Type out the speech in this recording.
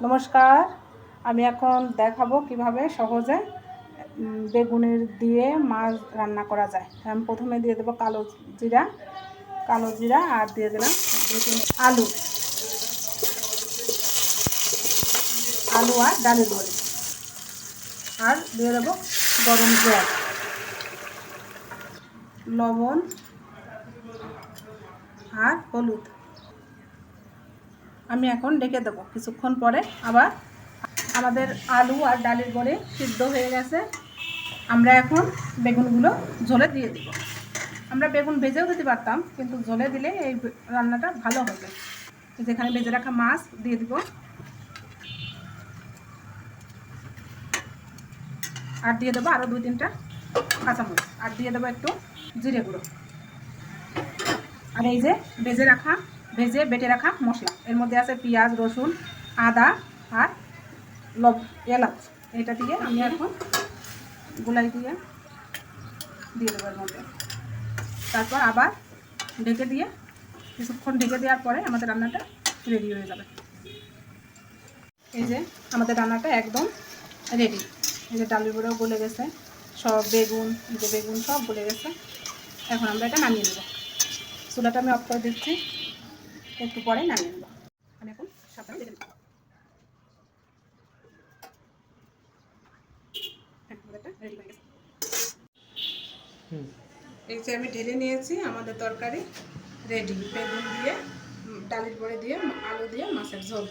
নমস্কার, আমি এখন দেখাবো কিভাবে সহজে বেগুনের দিয়ে মাছ রান্না করা যায়। আমি প্রথমে দিয়ে দেবো কালো জিরা আর দিয়ে দিলাম 2-3 আলু আর ডালের বড়ি, আর দিয়ে দেবো গরম জল, লবণ আর হলুদ। আমি এখন ডেকে দেবো, কিছুক্ষণ পরে আবার আমাদের আলু আর ডালের বড়ি সিদ্ধ হয়ে গেছে। আমরা এখন বেগুনগুলো ঝোলে দিয়ে দিব। আমরা বেগুন ভেজেও দিতে পারতাম, কিন্তু ঝোলে দিলে এই রান্নাটা ভালো হবে। যেখানে ভেজে রাখা মাছ দিয়ে দিব, আর দিয়ে দেবো আরও 2-3টা কাঁচামরিচ, আর দিয়ে দেবো একটু জিরে গুঁড়ো, আর এই যে ভেজে বেটে রাখা মশলা, এর মধ্যে আছে পেঁয়াজ, রসুন, আদা আর এলাচ। এটা দিয়ে আমি এখন গুলাই দিয়ে দেবো এর মধ্যে। তারপর আবার কিছুক্ষণ ঢেকে দেওয়ার পরে আমাদের রান্নাটা রেডি হয়ে যাবে। এই যে আমাদের রান্নাটা একদম রেডি। এই যে ডালের বড়াও গলে গেছে, সব বেগুন সব গলে গেছে। এখন আমরা এটা নামিয়ে নেব। চুলাটা আমি অফ করে দিচ্ছি, একটু পরে নামিয়ে নেব। আমি এখন সাবধানে দেখে নেব। রেডি হয়ে গেছে। এই যে আমি ঢেলে নিয়েছি, আমাদের তরকারি রেডি। বেগুন দিয়ে, ডালের বড়ি দিয়ে, আলু দিয়ে মাছের ঝোল।